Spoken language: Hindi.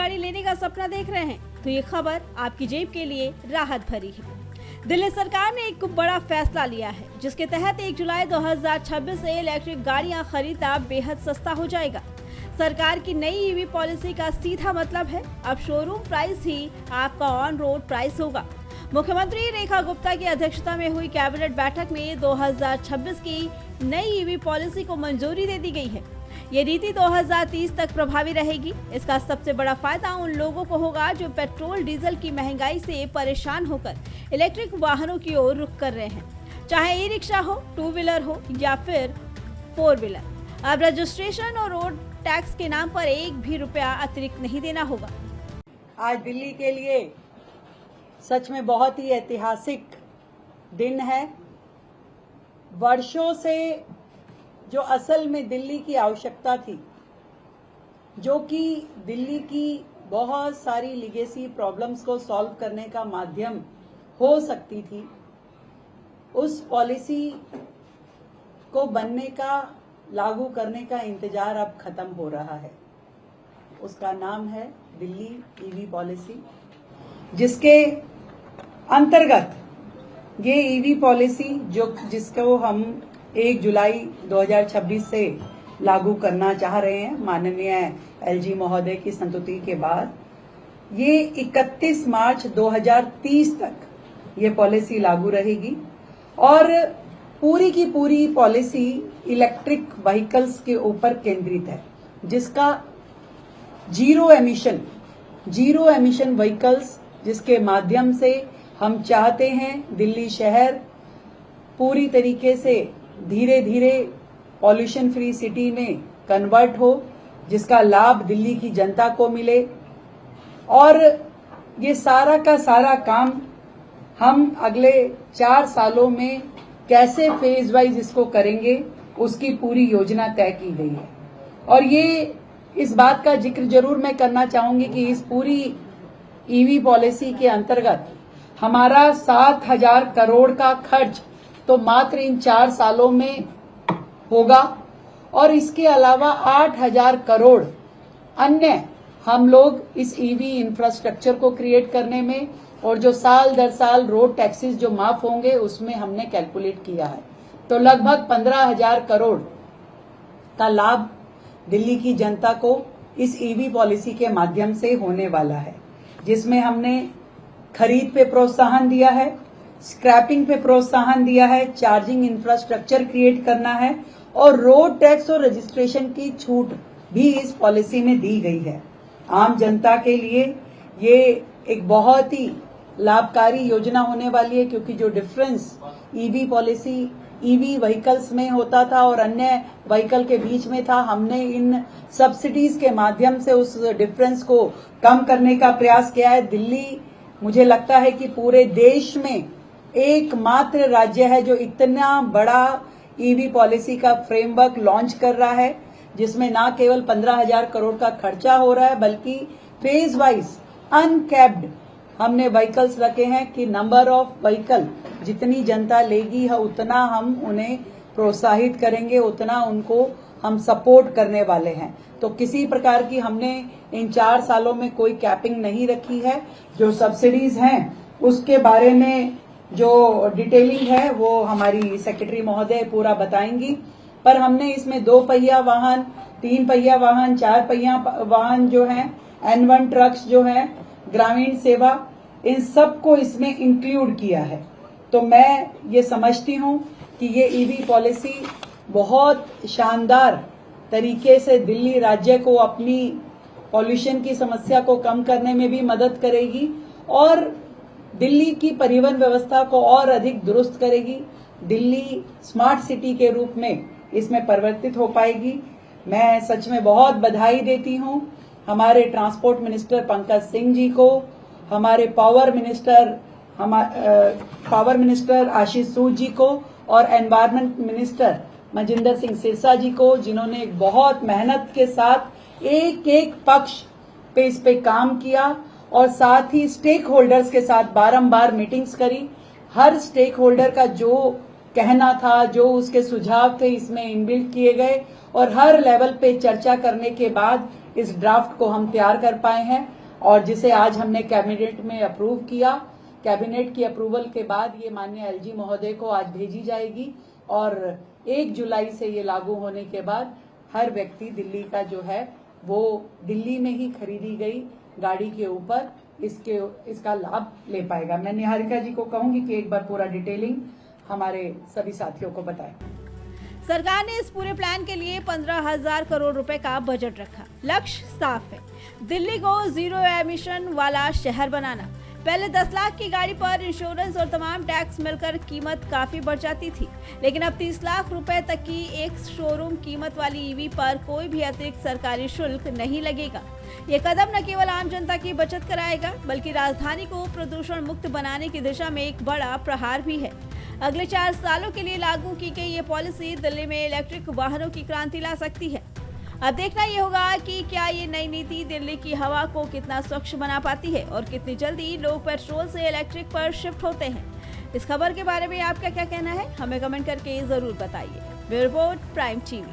गाड़ी लेने का सपना देख रहे हैं तो ये खबर आपकी जेब के लिए राहत भरी है। दिल्ली सरकार ने एक बड़ा फैसला लिया है जिसके तहत 1 जुलाई 2026 से इलेक्ट्रिक गाड़ियां खरीदना बेहद सस्ता हो जाएगा। सरकार की नई ईवी पॉलिसी का सीधा मतलब है अब शोरूम प्राइस ही आपका ऑन रोड प्राइस होगा। मुख्यमंत्री रेखा गुप्ता की अध्यक्षता में हुई कैबिनेट बैठक में 2026 की नई ईवी पॉलिसी को मंजूरी दे दी गई है। ये नीति 2030 तक प्रभावी रहेगी। इसका सबसे बड़ा फायदा उन लोगों को होगा जो पेट्रोल डीजल की महंगाई से परेशान होकर इलेक्ट्रिक वाहनों की ओर रुख कर रहे हैं, चाहे ई रिक्शा हो, 2 व्हीलर हो या फिर 4 व्हीलर। अब रजिस्ट्रेशन और रोड टैक्स के नाम पर एक भी रुपया अतिरिक्त नहीं देना होगा। आज दिल्ली के लिए सच में बहुत ही ऐतिहासिक दिन है। वर्षों से जो असल में दिल्ली की आवश्यकता थी, जो कि दिल्ली की बहुत सारी लीगेसी प्रॉब्लम्स को सॉल्व करने का माध्यम हो सकती थी, उस पॉलिसी को बनने का, लागू करने का इंतजार अब खत्म हो रहा है। उसका नाम है दिल्ली ईवी पॉलिसी, जिसके अंतर्गत ये ईवी पॉलिसी जिसको हम 1 जुलाई 2026 से लागू करना चाह रहे हैं, माननीय एलजी महोदय की संस्तुति के बाद, ये 31 मार्च 2030 तक ये पॉलिसी लागू रहेगी और पूरी की पूरी पॉलिसी इलेक्ट्रिक व्हीकल्स के ऊपर केंद्रित है, जिसका जीरो एमिशन व्हीकल्स, जिसके माध्यम से हम चाहते हैं दिल्ली शहर पूरी तरीके से धीरे धीरे पॉल्यूशन फ्री सिटी में कन्वर्ट हो, जिसका लाभ दिल्ली की जनता को मिले। और ये सारा का सारा काम हम अगले 4 सालों में कैसे फेज वाइज इसको करेंगे, उसकी पूरी योजना तय की गई है। और ये इस बात का जिक्र जरूर मैं करना चाहूंगी कि इस पूरी ईवी पॉलिसी के अंतर्गत हमारा 7,000 करोड़ का खर्च तो मात्र इन 4 सालों में होगा और इसके अलावा 8,000 करोड़ अन्य हम लोग इस ईवी इंफ्रास्ट्रक्चर को क्रिएट करने में, और जो साल दर साल रोड टैक्सेस जो माफ होंगे उसमें हमने कैलकुलेट किया है, तो लगभग 15,000 करोड़ का लाभ दिल्ली की जनता को इस ईवी पॉलिसी के माध्यम से होने वाला है, जिसमें हमने खरीद पे प्रोत्साहन दिया है, स्क्रैपिंग पे प्रोत्साहन दिया है, चार्जिंग इंफ्रास्ट्रक्चर क्रिएट करना है और रोड टैक्स और रजिस्ट्रेशन की छूट भी इस पॉलिसी में दी गई है। आम जनता के लिए ये एक बहुत ही लाभकारी योजना होने वाली है, क्योंकि जो difference EV policy EV vehicles में होता था और अन्य व्हीकल के बीच में था, हमने इन सब्सिडीज के माध्यम से उस डिफरेंस को कम करने का प्रयास किया है। दिल्ली, मुझे लगता है कि पूरे देश में एकमात्र राज्य है जो इतना बड़ा ईवी पॉलिसी का फ्रेमवर्क लॉन्च कर रहा है, जिसमें ना केवल 15,000 करोड़ का खर्चा हो रहा है, बल्कि फेज वाइज अनकैप्ड हमने व्हीकल्स रखे हैं कि नंबर ऑफ व्हीकल जितनी जनता लेगी है उतना हम उन्हें प्रोत्साहित करेंगे, उतना उनको हम सपोर्ट करने वाले हैं। तो किसी प्रकार की हमने इन 4 सालों में कोई कैपिंग नहीं रखी है। जो सब्सिडीज हैं उसके बारे में जो डिटेलिंग है वो हमारी सेक्रेटरी महोदय पूरा बताएंगी, पर हमने इसमें 2 पहिया वाहन, 3 पहिया वाहन, 4 पहिया वाहन जो हैं, N1 ट्रक्स जो हैं, ग्रामीण सेवा, इन सबको इसमें इंक्लूड किया है। तो मैं ये समझती हूँ कि ये ईवी पॉलिसी बहुत शानदार तरीके से दिल्ली राज्य को अपनी पॉल्यूशन की समस्या को कम करने में भी मदद करेगी और दिल्ली की परिवहन व्यवस्था को और अधिक दुरुस्त करेगी। दिल्ली स्मार्ट सिटी के रूप में इसमें परिवर्तित हो पाएगी। मैं सच में बहुत बधाई देती हूँ हमारे ट्रांसपोर्ट मिनिस्टर पंकज सिंह जी को, हमारे पावर मिनिस्टर आशीष सूद जी को और एनवायरमेंट मिनिस्टर मजिंदर सिंह सिरसा जी को, जिन्होंने बहुत मेहनत के साथ एक एक पक्ष पे इस पे काम किया और साथ ही स्टेक होल्डर्स के साथ बारंबार मीटिंग्स करी। हर स्टेक होल्डर का जो कहना था, जो उसके सुझाव थे, इसमें इनबिल्ट किए गए और हर लेवल पे चर्चा करने के बाद इस ड्राफ्ट को हम तैयार कर पाए हैं और जिसे आज हमने कैबिनेट में अप्रूव किया। कैबिनेट की अप्रूवल के बाद ये माननीय एलजी महोदय को आज भेजी जाएगी और 1 जुलाई से ये लागू होने के बाद हर व्यक्ति दिल्ली का जो है वो दिल्ली में ही खरीदी गई गाड़ी के ऊपर इसका लाभ ले पाएगा। मैं निहारिका जी को कहूंगी कि एक बार पूरा डिटेलिंग हमारे सभी साथियों को बताएं। सरकार ने इस पूरे प्लान के लिए 15,000 करोड़ रुपए का बजट रखा। लक्ष्य साफ है, दिल्ली को जीरो एमिशन वाला शहर बनाना। पहले 10 लाख की गाड़ी पर इंश्योरेंस और तमाम टैक्स मिलकर कीमत काफी बढ़ जाती थी, लेकिन अब 30 लाख रुपए तक की एक शोरूम कीमत वाली ईवी पर कोई भी अतिरिक्त सरकारी शुल्क नहीं लगेगा। ये कदम न केवल आम जनता की बचत कराएगा, बल्कि राजधानी को प्रदूषण मुक्त बनाने की दिशा में एक बड़ा प्रहार भी है। अगले 4 सालों के लिए लागू की गई ये पॉलिसी दिल्ली में इलेक्ट्रिक वाहनों की क्रांति ला सकती है। अब देखना ये होगा कि क्या ये नई नीति दिल्ली की हवा को कितना स्वच्छ बना पाती है और कितनी जल्दी लोग पेट्रोल से इलेक्ट्रिक पर शिफ्ट होते हैं। इस खबर के बारे में आपका क्या कहना है, हमें कमेंट करके जरूर बताइए। Bureau report, prime TV.